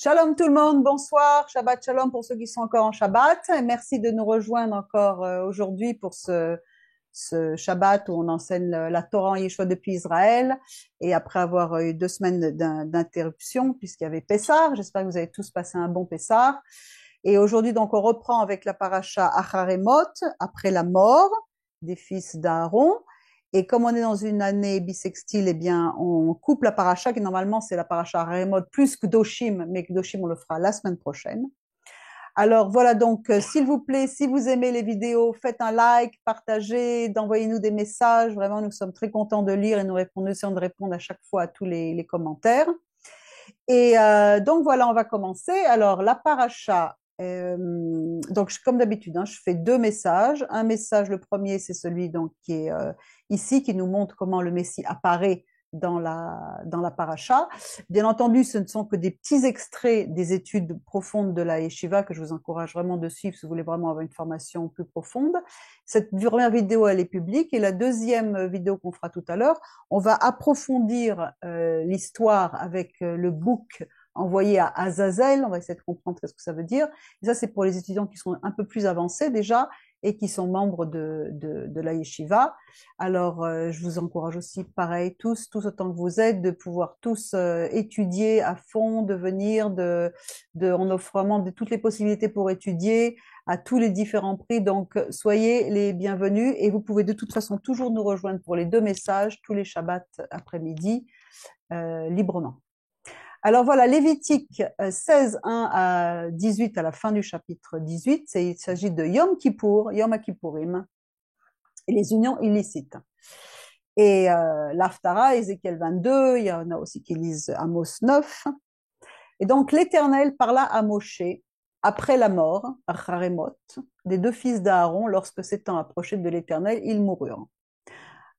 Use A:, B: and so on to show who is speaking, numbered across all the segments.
A: Shalom tout le monde, bonsoir, Shabbat Shalom pour ceux qui sont encore en Shabbat. Et merci de nous rejoindre encore aujourd'hui pour ce Shabbat où on enseigne la Torah en Yeshua depuis Israël. Et après avoir eu 2 semaines d'interruption puisqu'il y avait Pessah, j'espère que vous avez tous passé un bon Pessah. Et aujourd'hui donc on reprend avec la paracha Acharemot, après la mort des fils d'Aaron. Et comme on est dans une année bissextile, eh bien, on coupe la paracha, qui normalement c'est la paracha Haremot plus Kedoshim, mais Kedoshim on le fera la semaine prochaine. Alors voilà donc, s'il vous plaît, si vous aimez les vidéos, faites un like, partagez, envoyez-nous des messages. Vraiment, nous sommes très contents de lire et nous essayons de répondre à chaque fois à tous les commentaires. Et donc voilà, on va commencer. Alors la paracha. Donc comme d'habitude, je fais 2 messages. Un message, le premier, c'est celui donc qui est ici, qui nous montre comment le Messie apparaît dans la paracha. Bien entendu, ce ne sont que des petits extraits des études profondes de la yeshiva que je vous encourage vraiment de suivre si vous voulez vraiment avoir une formation plus profonde. Cette première vidéo, elle est publique, et la deuxième vidéo qu'on fera tout à l'heure, on va approfondir l'histoire avec le book envoyé à Azazel. On va essayer de comprendre ce que ça veut dire. Et ça, c'est pour les étudiants qui sont un peu plus avancés déjà et qui sont membres de la yeshiva. Alors, je vous encourage aussi, pareil, tous autant que vous êtes, de pouvoir tous étudier à fond, de venir, on offre vraiment toutes les possibilités pour étudier à tous les différents prix. Donc, soyez les bienvenus, et vous pouvez de toute façon toujours nous rejoindre pour les 2 messages tous les Shabbats après-midi librement. Alors voilà, Lévitique 16, 1 à 18, à la fin du chapitre 18, il s'agit de Yom Kippour, Yom Kippourim, et les unions illicites. Et l'Haftara, Ézéchiel 22, il y en a aussi qui lisent Amos 9. Et donc l'Éternel parla à Moshe après la mort, à Haremot, des 2 fils d'Aaron. Lorsque ces temps approchaient de l'Éternel, ils moururent.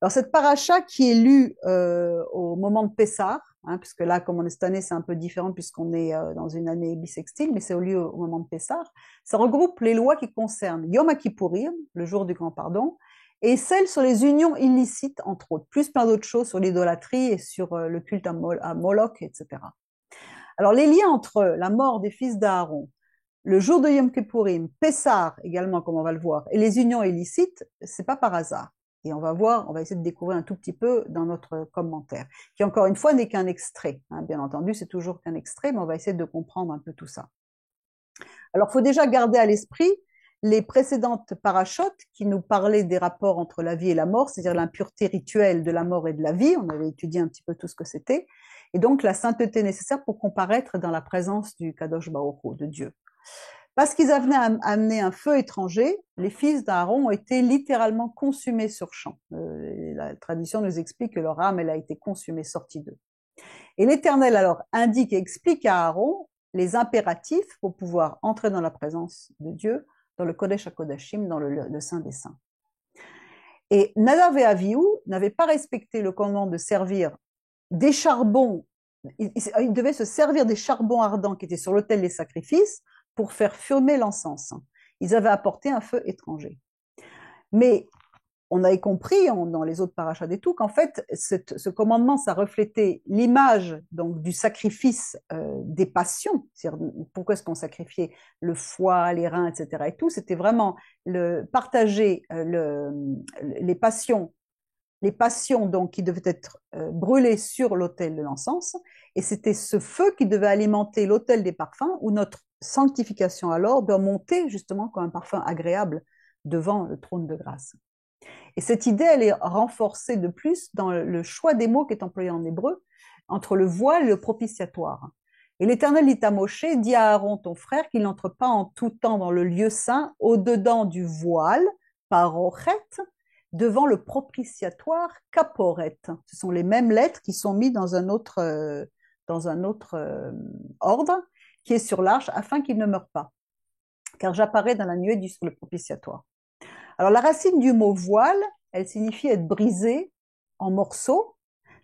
A: Alors cette paracha qui est lue au moment de Pessah, puisque là, comme on est cette année, c'est un peu différent puisqu'on est dans une année bissextile, mais c'est lieu au moment de Pessah, ça regroupe les lois qui concernent Yom Kippourim, le jour du grand pardon, et celles sur les unions illicites, entre autres, plus plein d'autres choses sur l'idolâtrie et sur le culte à Moloch, etc. Alors les liens entre la mort des fils d'Aaron, le jour de Yom Kippourim, Pessah également, comme on va le voir, et les unions illicites, c'est pas par hasard. Et on va essayer de découvrir un tout petit peu dans notre commentaire, qui encore une fois n'est qu'un extrait. Bien entendu, c'est toujours qu'un extrait, mais on va essayer de comprendre un peu tout ça. Alors, il faut déjà garder à l'esprit les précédentes parachutes qui nous parlaient des rapports entre la vie et la mort, c'est-à-dire l'impureté rituelle de la mort et de la vie. On avait étudié un petit peu tout ce que c'était. Et donc, la sainteté nécessaire pour comparaître dans la présence du Kadosh Baruch Hu, de Dieu. Parce qu'ils avaient amené un feu étranger, les fils d'Aaron ont été littéralement consumés sur champ. La tradition nous explique que leur âme, elle a été consumée, sortie d'eux. Et l'Éternel alors indique et explique à Aaron les impératifs pour pouvoir entrer dans la présence de Dieu, dans le Kodesh HaKodashim, dans le Saint des Saints. Et Nadav et Avihu n'avaient pas respecté le commandement de servir des charbons. Ils devaient se servir des charbons ardents qui étaient sur l'autel des sacrifices pour faire fumer l'encens. Ils avaient apporté un feu étranger. Mais on avait compris dans les autres parachats et tout qu'en fait, ce commandement, ça reflétait l'image donc du sacrifice des passions. C'est-à-dire, pourquoi est-ce qu'on sacrifiait le foie, les reins, etc. et tout. C'était vraiment partager les passions donc qui devaient être brûlées sur l'autel de l'encens, et c'était ce feu qui devait alimenter l'autel des parfums, où notre sanctification alors doit monter justement comme un parfum agréable devant le trône de grâce. Et cette idée, elle est renforcée de plus dans le choix des mots qui est employé en hébreu, entre le voile et le propitiatoire. Et l'Éternel dit à Moshe, dis à Aaron ton frère qu'il n'entre pas en tout temps dans le lieu saint, au-dedans du voile, parochet, devant le propitiatoire kaporet. Ce sont les mêmes lettres qui sont mises dans un autre ordre qui est sur l'arche afin qu'il ne meure pas. Car j'apparais dans la nuée sur le propitiatoire. Alors la racine du mot voile, elle signifie être brisé en morceaux,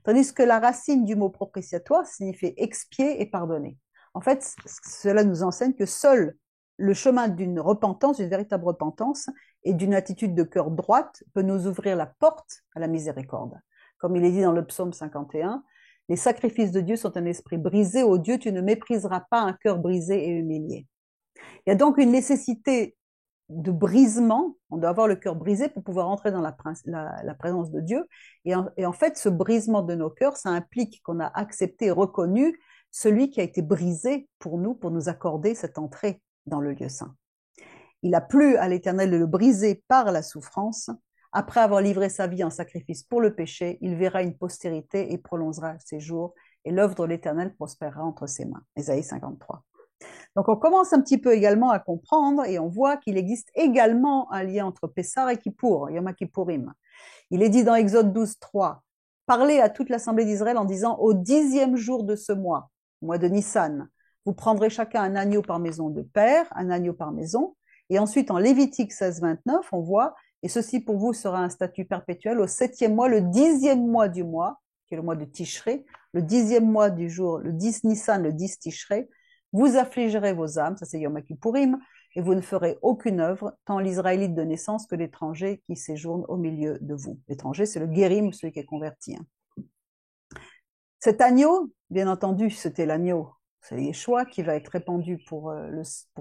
A: tandis que la racine du mot propitiatoire signifie expier et pardonner. En fait, cela nous enseigne que seul le chemin d'une repentance, d'une véritable repentance et d'une attitude de cœur droite peut nous ouvrir la porte à la miséricorde. Comme il est dit dans le psaume 51, Les sacrifices de Dieu sont un esprit brisé. Ô Dieu, tu ne mépriseras pas un cœur brisé et humilié. Il y a donc une nécessité de brisement. On doit avoir le cœur brisé pour pouvoir entrer dans la présence de Dieu. Et en fait, ce brisement de nos cœurs, ça implique qu'on a accepté et reconnu celui qui a été brisé pour nous accorder cette entrée dans le lieu saint. Il a plu à l'Éternel de le briser par la souffrance. Après avoir livré sa vie en sacrifice pour le péché, il verra une postérité et prolongera ses jours, et l'œuvre de l'Éternel prospérera entre ses mains. Ésaïe 53. Donc on commence un petit peu également à comprendre, et on voit qu'il existe également un lien entre Pessah et Kippour, Yom Kippourim. Il est dit dans Exode 12, 3, « Parlez à toute l'assemblée d'Israël en disant, au 10e jour de ce mois de Nissan, vous prendrez chacun un agneau par maison de père, un agneau par maison. » Et ensuite, en Lévitique 16, 29, on voit, et ceci pour vous sera un statut perpétuel, au 7e mois, le 10e mois du mois, qui est le mois de Tishré, le 10e mois du jour, le 10 Nissan, le 10 Tishré, vous affligerez vos âmes, ça c'est Yom Kippourim, et vous ne ferez aucune œuvre, tant l'Israélite de naissance que l'étranger qui séjourne au milieu de vous. L'étranger, c'est le guérim, celui qui est converti. Cet agneau, bien entendu, c'était l'agneau. C'est Yeshua qui va être répandu pour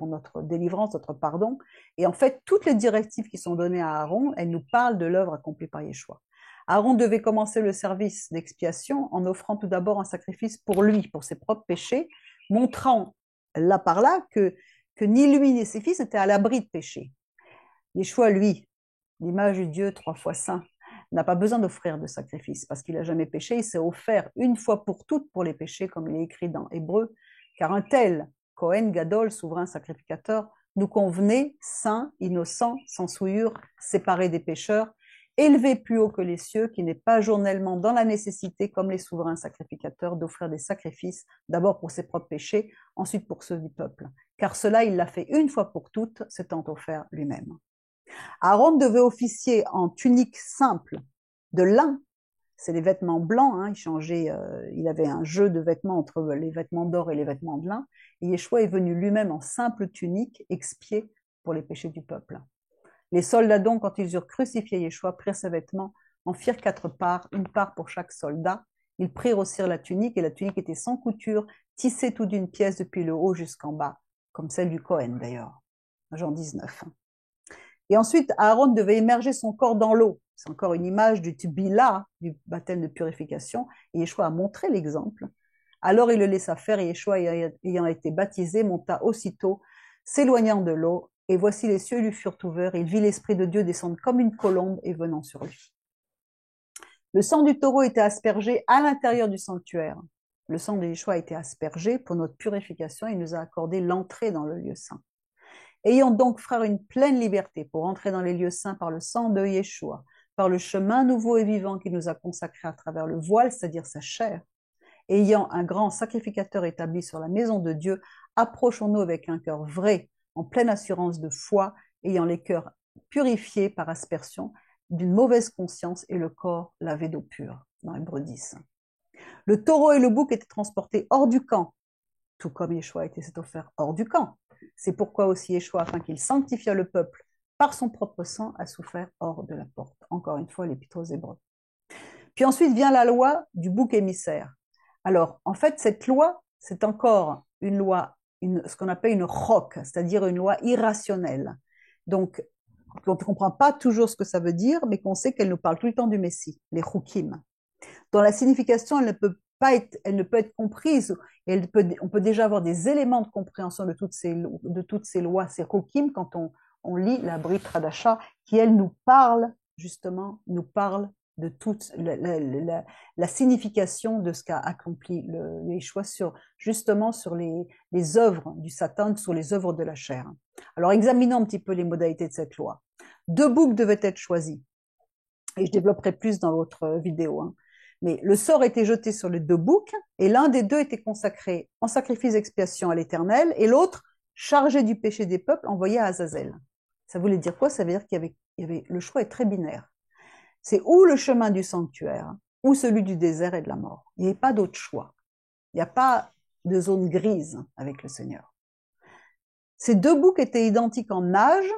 A: notre délivrance, notre pardon. Et en fait, toutes les directives qui sont données à Aaron, elles nous parlent de l'œuvre accomplie par Yeshua. Aaron devait commencer le service d'expiation en offrant tout d'abord un sacrifice pour lui, pour ses propres péchés, montrant là par là que ni lui ni ses fils étaient à l'abri de péché. Yeshua, lui, l'image du Dieu 3 fois saint, n'a pas besoin d'offrir de sacrifice parce qu'il n'a jamais péché, il s'est offert une fois pour toutes pour les péchés, comme il est écrit dans Hébreu, car un tel, Kohen Gadol, souverain sacrificateur, nous convenait, saint, innocent, sans souillure, séparé des pécheurs, élevé plus haut que les cieux, qui n'est pas journellement dans la nécessité, comme les souverains sacrificateurs, d'offrir des sacrifices, d'abord pour ses propres péchés, ensuite pour ceux du peuple. Car cela, il l'a fait une fois pour toutes, s'étant offert lui-même. Aaron devait officier en tunique simple de lin, c'est les vêtements blancs, hein, il avait un jeu de vêtements entre les vêtements d'or et les vêtements de lin, et Yeshua est venu lui-même en simple tunique expier pour les péchés du peuple. Les soldats donc, quand ils eurent crucifié Yeshua, prirent ses vêtements, en firent 4 parts, une part pour chaque soldat. Ils prirent aussi la tunique, et la tunique était sans couture, tissée tout d'une pièce depuis le haut jusqu'en bas, comme celle du Cohen d'ailleurs, Jean 19. Et ensuite, Aaron devait immerger son corps dans l'eau. C'est encore une image du tibila, du baptême de purification, et Yeshua a montré l'exemple. Alors il le laissa faire, et Yeshua, ayant été baptisé, monta aussitôt, s'éloignant de l'eau, et voici les cieux lui furent ouverts, il vit l'Esprit de Dieu descendre comme une colombe et venant sur lui. Le sang du taureau était aspergé à l'intérieur du sanctuaire. Le sang de Yeshua a été aspergé pour notre purification, il nous a accordé l'entrée dans le lieu saint. Ayons donc, frères, une pleine liberté pour entrer dans les lieux saints par le sang de Yeshua, par le chemin nouveau et vivant qu'il nous a consacré à travers le voile, c'est-à-dire sa chair. Ayant un grand sacrificateur établi sur la maison de Dieu, approchons-nous avec un cœur vrai, en pleine assurance de foi, ayant les cœurs purifiés par aspersion d'une mauvaise conscience et le corps lavé d'eau pure, dans Hébreux 10. Le taureau et le bouc étaient transportés hors du camp, tout comme Yeshua s'est offert hors du camp. C'est pourquoi aussi Yeshua, afin qu'il sanctifiât le peuple par son propre sang, a souffert hors de la porte. Encore une fois, l'Épître aux Hébreux. Puis ensuite vient la loi du bouc émissaire. Alors, en fait, cette loi, c'est encore une loi, ce qu'on appelle une chok, c'est-à-dire une loi irrationnelle. Donc, on ne comprend pas toujours ce que ça veut dire, mais qu'on sait qu'elle nous parle tout le temps du Messie, les chukim. Dans la signification, elle ne peut être comprise, et on peut déjà avoir des éléments de compréhension de toutes ces lois, ces chukim, quand on lit la Brit Hadasha, qui elle nous parle de toute la signification de ce qu'a accompli le Yeshua justement sur les œuvres du Satan, sur les œuvres de la chair. Alors examinons un petit peu les modalités de cette loi. 2 boucs devaient être choisis, et je développerai plus dans l'autre vidéo, hein. Mais le sort était jeté sur les 2 boucs, et l'un des 2 était consacré en sacrifice d'expiation à l'Éternel, et l'autre, chargé du péché des peuples, envoyé à Azazel. Ça voulait dire quoi? Ça veut dire le choix est très binaire. C'est ou le chemin du sanctuaire, ou celui du désert et de la mort. Il n'y a pas d'autre choix. Il n'y a pas de zone grise avec le Seigneur. Ces 2 boucs étaient identiques en âge,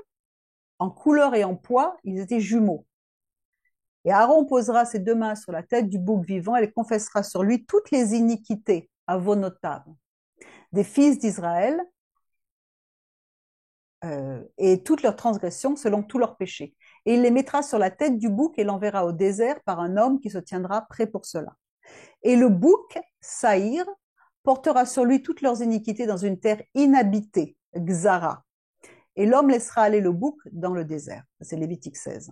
A: en couleur et en poids, ils étaient jumeaux. Et Aaron posera ses 2 mains sur la tête du bouc vivant et confessera sur lui toutes les iniquités, avonotables, des fils d'Israël, et toutes leurs transgressions selon tous leurs péchés. Et il les mettra sur la tête du bouc et l'enverra au désert par un homme qui se tiendra prêt pour cela. Et le bouc, Saïr, portera sur lui toutes leurs iniquités dans une terre inhabitée, Xara. Et l'homme laissera aller le bouc dans le désert. C'est Lévitique 16.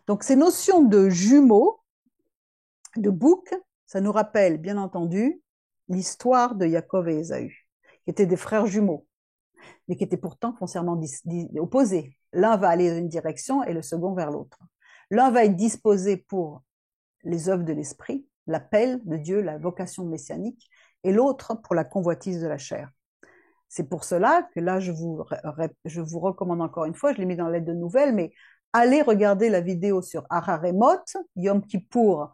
A: Donc ces notions de jumeaux, de bouc, ça nous rappelle bien entendu l'histoire de Jacob et Ésaü, qui étaient des frères jumeaux, mais qui étaient pourtant foncièrement opposés. L'un va aller dans une direction et le second vers l'autre. L'un va être disposé pour les œuvres de l'esprit, l'appel de Dieu, la vocation messianique, et l'autre pour la convoitise de la chair. C'est pour cela que là, je vous recommande encore une fois, je l'ai mis dans l'aide de nouvelles, mais allez regarder la vidéo sur Ararémoth, Yom Kippour,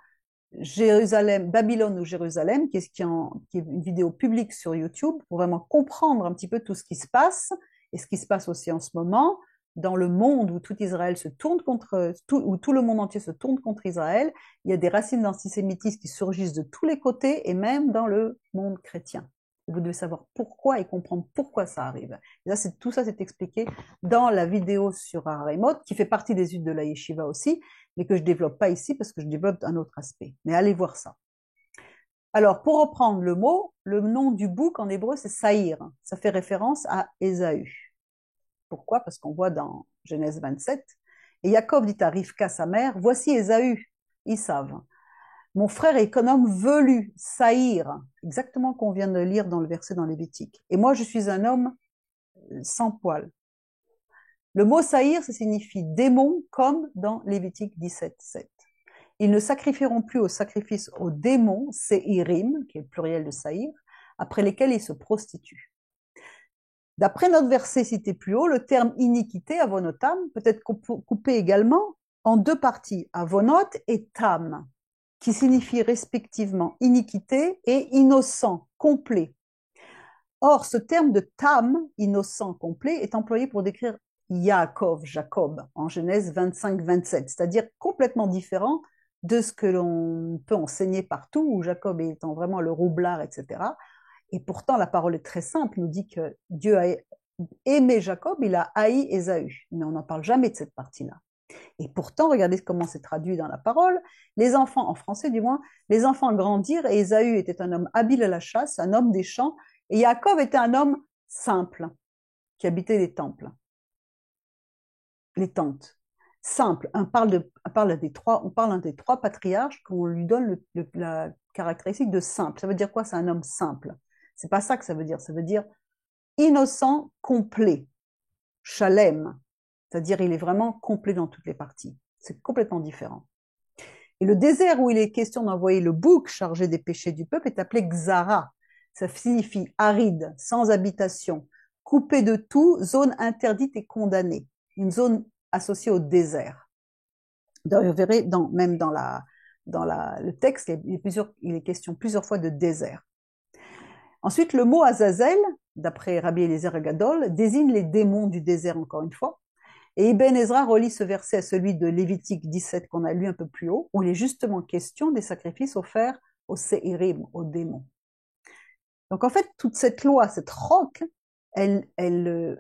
A: Jérusalem, Babylone ou Jérusalem, qui est une vidéo publique sur YouTube, pour vraiment comprendre un petit peu tout ce qui se passe, et ce qui se passe aussi en ce moment, dans le monde où tout Israël se tourne contre, où tout le monde entier se tourne contre Israël. Il y a des racines d'antisémitisme qui surgissent de tous les côtés, et même dans le monde chrétien. Vous devez savoir pourquoi et comprendre pourquoi ça arrive. Et là, tout ça, c'est expliqué dans la vidéo sur Ararémoth, qui fait partie des études de la Yeshiva aussi, mais que je développe pas ici parce que je développe un autre aspect. Mais allez voir ça. Alors, pour reprendre le mot, le nom du bouc en hébreu, c'est Saïr. Ça fait référence à Ésaü. Pourquoi? Parce qu'on voit dans Genèse 27, et Jacob dit à Rivka, sa mère, voici Ésaü, ils savent. Mon frère est un homme velu, Saïr, exactement qu'on vient de lire dans le verset dans Lévitique. Et moi, je suis un homme sans poil. Le mot Saïr, ça signifie démon, comme dans Lévitique 17:7. Ils ne sacrifieront plus au sacrifice aux démons, Séirim, qui est le pluriel de Saïr, après lesquels ils se prostituent. D'après notre verset cité plus haut, le terme iniquité, avonotam, peut être coupé également en 2 parties, avonot et tam, qui signifient respectivement iniquité et innocent, complet. Or, ce terme de tam, innocent, complet, est employé pour décrire Yaakov, Jacob, en Genèse 25-27, c'est-à-dire complètement différent de ce que l'on peut enseigner partout, où Jacob étant vraiment le roublard, etc. Et pourtant, la parole est très simple, nous dit que Dieu a aimé Jacob, il a haï Ésaü, mais on n'en parle jamais de cette partie-là. Et pourtant, regardez comment c'est traduit dans la parole. Les enfants, en français du moins, les enfants grandirent et Ésaü était un homme habile à la chasse, un homme des champs, et Jacob était un homme simple, qui habitait les temples, les tentes. Simple, on parle d'un des 3 patriarches qu'on lui donne la caractéristique de simple. Ça veut dire quoi? C'est un homme simple. C'est pas ça que ça veut dire innocent, complet, shalem, c'est-à-dire il est vraiment complet dans toutes les parties. C'est complètement différent. Et le désert où il est question d'envoyer le bouc chargé des péchés du peuple est appelé Xara. Ça signifie aride, sans habitation, coupé de tout, zone interdite et condamnée. Une zone associée au désert. D'ailleurs, vous verrez, même dans le texte, il est question plusieurs fois de désert. Ensuite, le mot Azazel, d'après Rabbi Eliezer Gadol, désigne les démons du désert, encore une fois. Et Ibn Ezra relie ce verset à celui de Lévitique 17 qu'on a lu un peu plus haut, où il est justement question des sacrifices offerts aux Séirim, aux démons. Donc en fait, toute cette loi, cette roque, elle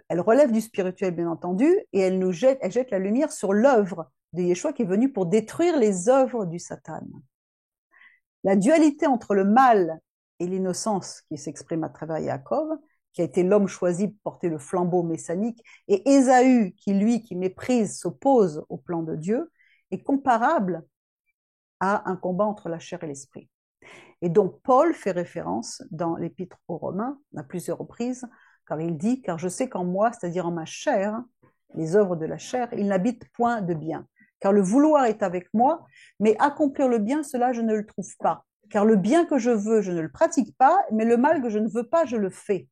A: relève du spirituel, bien entendu, et elle jette la lumière sur l'œuvre de Yeshua qui est venu pour détruire les œuvres du Satan. La dualité entre le mal et l'innocence qui s'exprime à travers Yaakov, qui a été l'homme choisi pour porter le flambeau messianique, et Ésaü, qui méprise, s'oppose au plan de Dieu, est comparable à un combat entre la chair et l'esprit. Et donc Paul fait référence dans l'épître aux Romains à plusieurs reprises, car il dit, car je sais qu'en moi, c'est-à-dire en ma chair, les œuvres de la chair, il n'habite point de bien. Car le vouloir est avec moi, mais accomplir le bien, cela je ne le trouve pas. Car le bien que je veux, je ne le pratique pas, mais le mal que je ne veux pas, je le fais.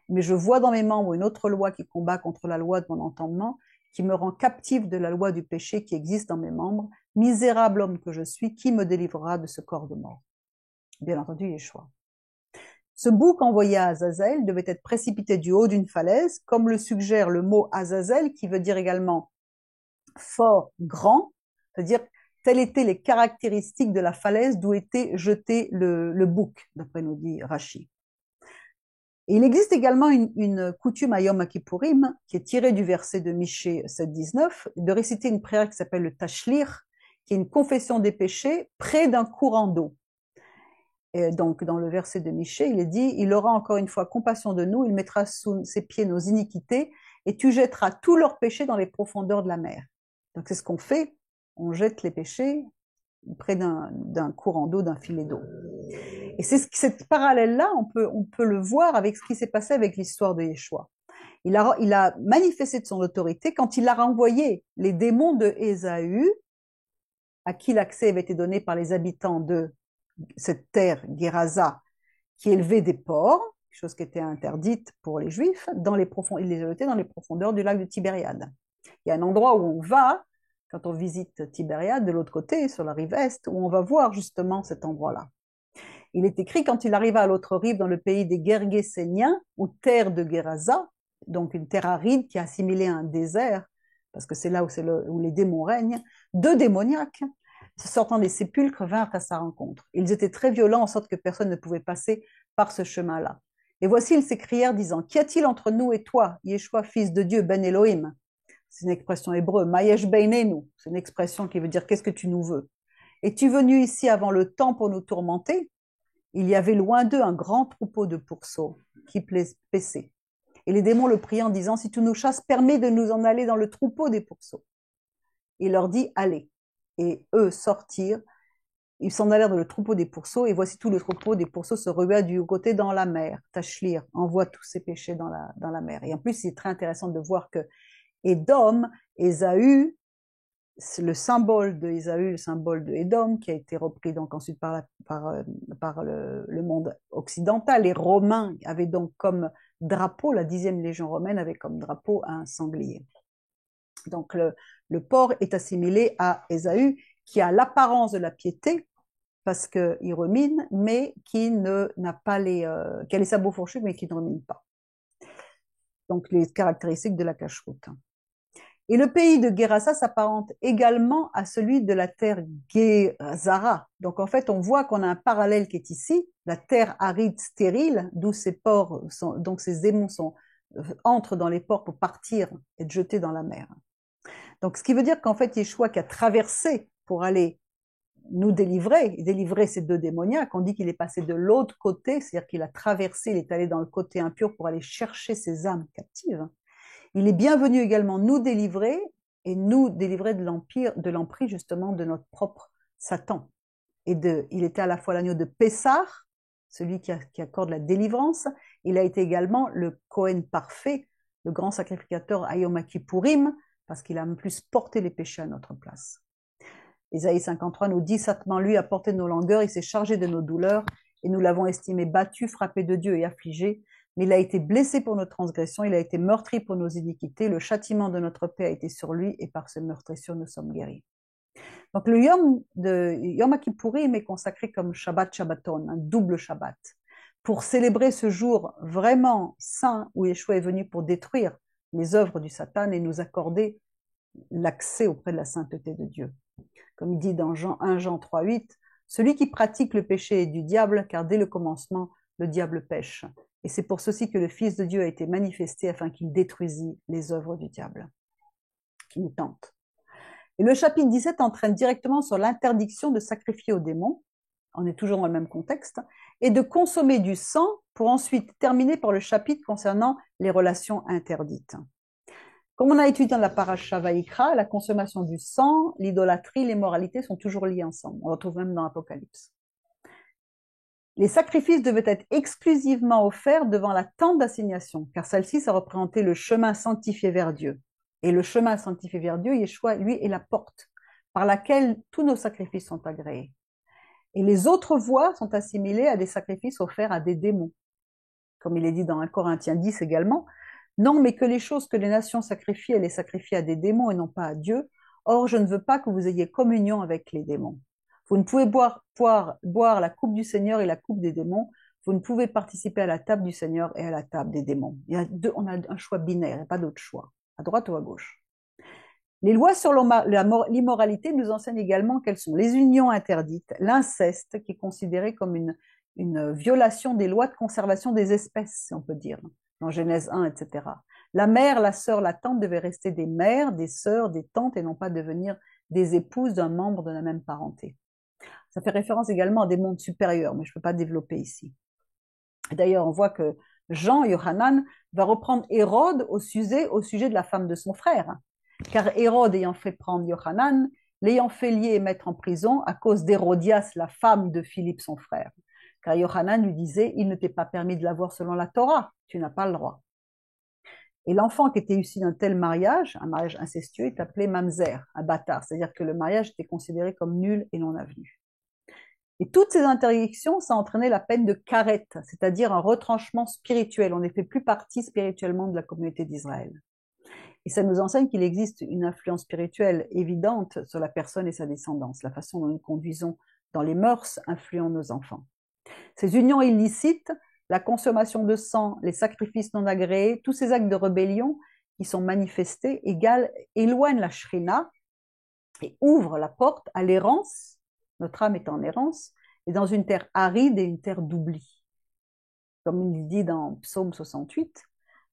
A: Mais je vois dans mes membres une autre loi qui combat contre la loi de mon entendement, qui me rend captive de la loi du péché qui existe dans mes membres. Misérable homme que je suis, qui me délivrera de ce corps de mort? Bien entendu, Yeshua. Ce bouc envoyé à Azazel devait être précipité du haut d'une falaise, comme le suggère le mot Azazel, qui veut dire également fort, grand, c'est-à-dire Telles étaient les caractéristiques de la falaise d'où était jeté le bouc, d'après nous dit Rashi. Et il existe également une coutume à Yom Kippourim, qui est tirée du verset de Michée 7,19, de réciter une prière qui s'appelle le Tashlir, qui est une confession des péchés près d'un courant d'eau. Et donc, dans le verset de Michée, il est dit, il aura encore une fois compassion de nous, il mettra sous ses pieds nos iniquités, et tu jetteras tous leurs péchés dans les profondeurs de la mer. Donc, c'est ce qu'on fait, on jette les péchés près d'un courant d'eau, d'un filet d'eau. Et c'est cette parallèle-là, on peut le voir avec ce qui s'est passé avec l'histoire de Yeshua. Il a manifesté de son autorité quand il a renvoyé les démons de Ésaü, à qui l'accès avait été donné par les habitants de cette terre, Gerasa, qui élevait des porcs, chose qui était interdite pour les Juifs, il les a jetés dans les profondeurs du lac de Tibériade. Il y a un endroit où on va, quand on visite Tibériade, de l'autre côté, sur la rive est, où on va voir justement cet endroit-là. Il est écrit, quand il arriva à l'autre rive, dans le pays des Gergeséniens, ou terre de Gerasa, donc une terre aride qui est assimilée à un désert, parce que c'est là où les démons règnent, 2 démoniaques, sortant des sépulcres, vinrent à sa rencontre. Ils étaient très violents, en sorte que personne ne pouvait passer par ce chemin-là. Et voici, ils s'écrièrent, disant, qu'y a-t-il entre nous et toi, Yeshua, fils de Dieu, Ben Elohim? C'est une expression hébreu, Mayesh Beinenu, c'est une expression qui veut dire, qu'est-ce que tu nous veux? Es-tu venu ici avant le temps pour nous tourmenter? Il y avait loin d'eux un grand troupeau de pourceaux qui paissaient. Et les démons le priaient en disant, si tu nous chasses, permets de nous en aller dans le troupeau des pourceaux. Il leur dit, allez. Et eux sortirent, ils s'en allèrent dans le troupeau des pourceaux, et voici tout le troupeau des pourceaux se rua du côté dans la mer. Tashlir envoie tous ses péchés dans la mer. Et en plus, c'est très intéressant de voir que Édom, Ésaü, le symbole de Ésaü, le symbole de Édom, qui a été repris donc ensuite par le monde occidental. Les Romains avaient donc comme drapeau, la 10e légion romaine avait comme drapeau un sanglier. Donc le porc est assimilé à Ésaü, qui a l'apparence de la piété, parce qu'il rumine, mais qui n'a pas qui a les sabots fourchus, mais qui ne rumine pas. Donc les caractéristiques de la cacheroute. Et le pays de Gerasa s'apparente également à celui de la terre Gezara. Donc en fait, on voit qu'on a un parallèle qui est ici, la terre aride stérile, d'où ces porcs donc ces démons entrent dans les ports pour partir et être jetés dans la mer. Donc ce qui veut dire qu'en fait, Yeshua qui a traversé pour aller nous délivrer ces 2 démoniaques, on dit qu'il est passé de l'autre côté, c'est-à-dire qu'il a traversé, il est allé dans le côté impur pour aller chercher ces âmes captives. Il est bienvenu également nous délivrer et nous délivrer de l'emprise justement de notre propre Satan. Il était à la fois l'agneau de Pessah, celui qui accorde la délivrance. Il a été également le Kohen parfait, le grand sacrificateur à Yom Kippourim, parce qu'il a en plus porté les péchés à notre place. Ésaïe 53 nous dit, Satan lui a porté nos langueurs, il s'est chargé de nos douleurs, et nous l'avons estimé battu, frappé de Dieu et affligé. Mais il a été blessé pour nos transgressions, il a été meurtri pour nos iniquités, le châtiment de notre paix a été sur lui, et par ce meurtrissure nous sommes guéris. Donc le Yom Kippourim est consacré comme Shabbat Shabbaton, un double Shabbat, pour célébrer ce jour vraiment saint où Yeshua est venu pour détruire les œuvres du Satan et nous accorder l'accès auprès de la sainteté de Dieu. Comme il dit dans 1 Jean 3,8, celui qui pratique le péché est du diable, car dès le commencement, le diable pêche. Et c'est pour ceci que le Fils de Dieu a été manifesté afin qu'il détruisît les œuvres du diable, qui nous tentent. Et le chapitre 17 entraîne directement sur l'interdiction de sacrifier aux démons, on est toujours dans le même contexte, et de consommer du sang pour ensuite terminer par le chapitre concernant les relations interdites. Comme on a étudié dans la Parasha Vaïkra, la consommation du sang, l'idolâtrie, les moralités sont toujours liées ensemble. On le retrouve même dans l'Apocalypse. Les sacrifices devaient être exclusivement offerts devant la tente d'assignation, car celle-ci, ça représentait le chemin sanctifié vers Dieu. Et le chemin sanctifié vers Dieu, Yeshua, lui, est la porte par laquelle tous nos sacrifices sont agréés. Et les autres voies sont assimilées à des sacrifices offerts à des démons. Comme il est dit dans 1 Corinthiens 10 également, non, mais que les choses que les nations sacrifient, elles les sacrifient à des démons et non pas à Dieu. Or, je ne veux pas que vous ayez communion avec les démons. Vous ne pouvez boire la coupe du Seigneur et la coupe des démons. Vous ne pouvez participer à la table du Seigneur et à la table des démons. On a un choix binaire, il n'y a pas d'autre choix, à droite ou à gauche. Les lois sur l'immoralité nous enseignent également quelles sont les unions interdites, l'inceste, qui est considéré comme une violation des lois de conservation des espèces, si on peut dire, dans Genèse 1, etc. La mère, la sœur, la tante devaient rester des mères, des sœurs, des tantes et non pas devenir des épouses d'un membre de la même parenté. Ça fait référence également à des mondes supérieurs, mais je ne peux pas développer ici. D'ailleurs, on voit que Jean, Yohanan, va reprendre Hérode au sujet de la femme de son frère. Car Hérode ayant fait prendre Yohanan, l'ayant fait lier et mettre en prison à cause d'Hérodias, la femme de Philippe son frère. Car Yohanan lui disait, il ne t'est pas permis de l'avoir selon la Torah, tu n'as pas le droit. Et l'enfant qui était issu d'un tel mariage, un mariage incestueux, est appelé mamzer, un bâtard, c'est-à-dire que le mariage était considéré comme nul et non avenu. Et toutes ces interdictions, ça a entraîné la peine de karet, c'est-à-dire un retranchement spirituel. On ne fait plus partie spirituellement de la communauté d'Israël. Et ça nous enseigne qu'il existe une influence spirituelle évidente sur la personne et sa descendance. La façon dont nous conduisons dans les mœurs influent nos enfants. Ces unions illicites, la consommation de sang, les sacrifices non agréés, tous ces actes de rébellion qui sont manifestés éloignent la shrina et ouvrent la porte à l'errance. Notre âme est en errance et dans une terre aride et une terre d'oubli. Comme il dit dans Psaume 68,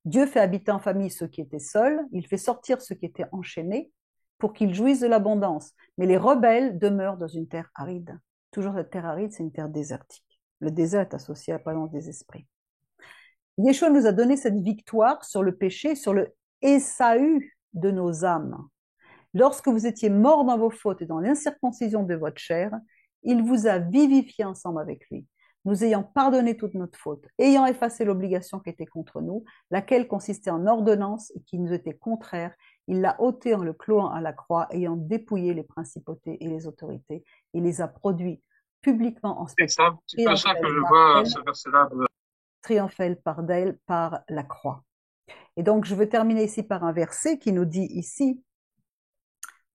A: Dieu fait habiter en famille ceux qui étaient seuls, il fait sortir ceux qui étaient enchaînés pour qu'ils jouissent de l'abondance. Mais les rebelles demeurent dans une terre aride. Toujours cette terre aride, c'est une terre désertique. Le désert est associé à la présence des esprits. Yeshua nous a donné cette victoire sur le péché, sur le Ésaü de nos âmes. Lorsque vous étiez morts dans vos fautes et dans l'incirconcision de votre chair, il vous a vivifié ensemble avec lui, nous ayant pardonné toute notre faute, ayant effacé l'obligation qui était contre nous, laquelle consistait en ordonnance et qui nous était contraire, il l'a ôté en le clouant à la croix, ayant dépouillé les principautés et les autorités, il les a produits publiquement en spectacle.
B: C'est un petit peu ça que je vois ce verset-là.
A: Triomphel par la croix. Et donc, je veux terminer ici par un verset qui nous dit ici,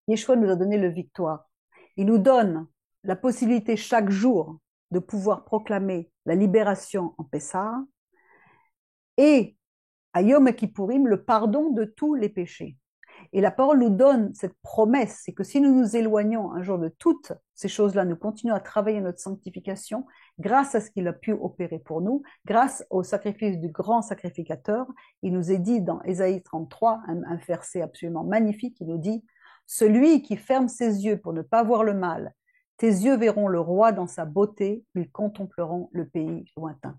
A: Yeshua nous a donné le victoire. Il nous donne la possibilité chaque jour de pouvoir proclamer la libération en Pessah et à Yom Kippourim le pardon de tous les péchés. Et la parole nous donne cette promesse, c'est que si nous nous éloignons un jour de toutes ces choses-là, nous continuons à travailler notre sanctification grâce à ce qu'il a pu opérer pour nous, grâce au sacrifice du grand sacrificateur. Il nous est dit dans Ésaïe 33, un verset absolument magnifique, il nous dit « Celui qui ferme ses yeux pour ne pas voir le mal, tes yeux verront le roi dans sa beauté, ils contempleront le pays lointain. »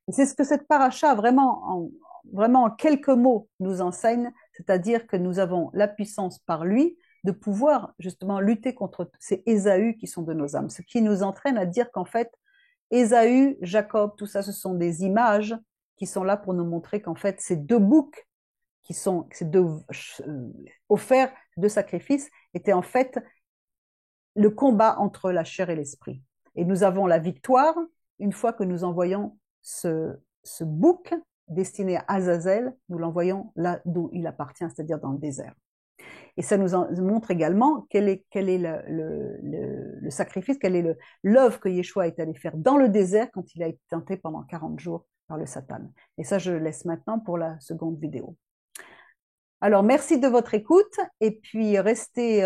A: Et c'est ce que cette paracha vraiment en quelques mots nous enseigne, c'est-à-dire que nous avons la puissance par lui de pouvoir justement lutter contre ces Ésaü qui sont de nos âmes. Ce qui nous entraîne à dire qu'en fait, Ésaü, Jacob, tout ça, ce sont des images qui sont là pour nous montrer qu'en fait, ces deux boucs qui sont ces deux offerts de sacrifices étaient en fait le combat entre la chair et l'esprit. Et nous avons la victoire une fois que nous envoyons ce bouc destiné à Azazel, nous l'envoyons là d'où il appartient, c'est-à-dire dans le désert. Et ça nous montre également quel est le sacrifice, quelle est l'œuvre que Yeshua est allé faire dans le désert quand il a été tenté pendant 40 jours par le Satan. Et ça, je le laisse maintenant pour la seconde vidéo. Alors, merci de votre écoute et puis restez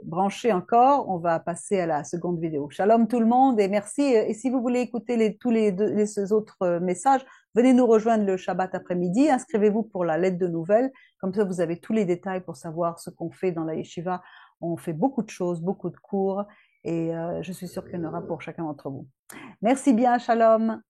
A: branchés encore. On va passer à la seconde vidéo. Shalom tout le monde et merci. Et si vous voulez écouter tous les autres messages, venez nous rejoindre le Shabbat après-midi. Inscrivez-vous pour la lettre de nouvelles. Comme ça, vous avez tous les détails pour savoir ce qu'on fait dans la yeshiva. On fait beaucoup de choses, beaucoup de cours et je suis sûre qu'il y en aura pour chacun d'entre vous. Merci bien, Shalom.